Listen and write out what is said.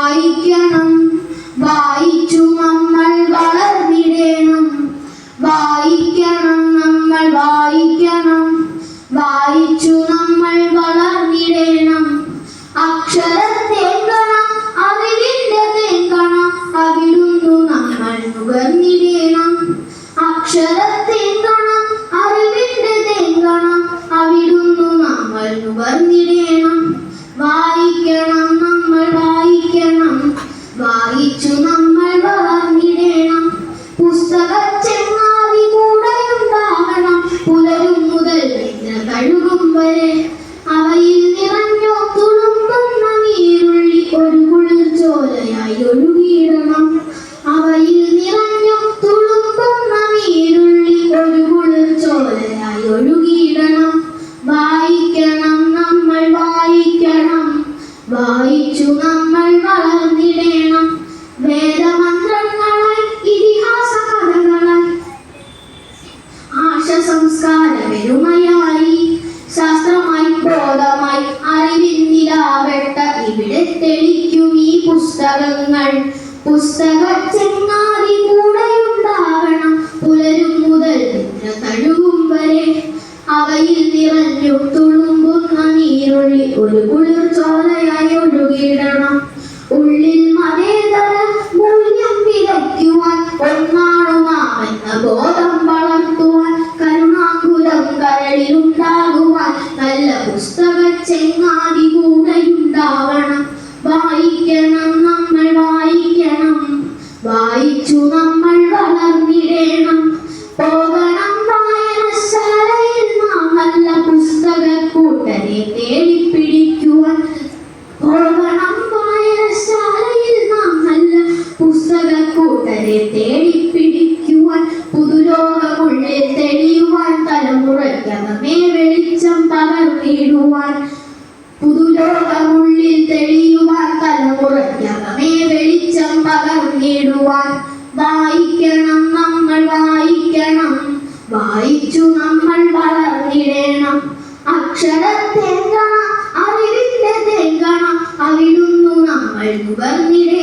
വായിക്കണം, വായിച്ചു നമ്മൾ വളർന്നിടേണം. വായിക്കണം, നമ്മൾ വായിക്കണം, വായിച്ചു നമ്മൾ വളർന്നിടേണം. അക്ഷരത്തേക്കണം, അറിവിന്റെ തേക്കണം, അവിടുന്നു നമ്മൾ നുകർന്നിടേണം. അക്ഷരത്തേക്കണം, അറിവിന്റെ തേക്കണം, അവിടുന്നു നമ്മൾ നുകർന്നിടേണം. വായിക്കണം, നമ്മൾ വായിക്കണം, വായിച്ചു നമ്മൾ വളർന്നിടേണം. പുസ്തകച്ചെങ്ങാതി കൂടെയുണ്ടാകണം, പുലരും മുതൽ നിദ്ര കഴുകും വരെ. അവയിൽ നിറഞ്ഞു തുളുമ്പുന്ന നീരുള്ളി ഒരു കുളിർ ചോലയായി ഒഴുകിയിടണം. അവയിൽ നിറഞ്ഞു തുളുമ്പുന്ന നീരുള്ളി ഒരു കുളിർ ചോലയായി ഒഴുകിയിടണം. വായിക്കണം, നമ്മൾ വായിക്കണം, വായിച്ചു നമ്മൾ വളർന്നിടേണം. വേദമന്ത്രങ്ങളായി, ഇതിഹാസ കഥകളായി, ആശ സംസ്കാര പെരുമയായി, ശാസ്ത്രമായി, ബോധമായി, അറിവിൻ നിലാവെട്ട ഇവിടെ തെളിക്കും ഈ പുസ്തകങ്ങൾ. പുസ്തകച്ചെങ്ങാതി കൂടെയുണ്ടാകണം, പുലരും മുതൽ നിദ്ര കഴുകും വരെ. അവയിൽ നിറഞ്ഞു തുളുമ്പുന്ന നീരുള്ളി ഒരു കുളിർ ചോലയായി ഒഴുകിയിടണം. ഉള്ളിൽ മതേതര മൂല്യം വിതയ്ക്കുവാൻ, ഒന്നാണു നാം എന്ന ബോധം വളർത്തുവാൻ, കരുണാകുലം കരളിലുണ്ടാകുവാൻ നല്ല പുസ്തകച്ചെങ്ങാതി കൂടെയുണ്ടാവണം. വായിക്കണം, നമ്മൾ വായിക്കണം, വായിച്ചു നമ്മൾ വളർന്നിടേണം. പോകണം വായനശാലയിൽ നാം നല്ല പുസ്തകക്കൂട്ടരെ തേടിപ്പിടിക്കുവാൻ. പോകണം വായനശാലയിൽ നാം നല്ല പുസ്തകക്കൂട്ടരെ തേടിപ്പിടിക്കുവാൻ. പുതുലോകമുള്ളിൽ തെളിയുവാൻ, തലമുറയ്ക്കകമേ വെളിച്ചം പകർന്നിടുവാൻ. പുതുലോകമുള്ളിൽ തെളിയുവാൻ, തലമുറയ്ക്കകമേ വെളിച്ചം പകർന്നിടുവാൻ. വായിക്കണം, നമ്മൾ വായിക്കണം, വായിച്ചു നമ്മൾ വളർന്നിടേണം. അക്ഷരത്തേക്കണം, അറിവിന്റെ തേക്കണം, അവിടുന്നു നമ്മൾ നുകർന്നിടേണം.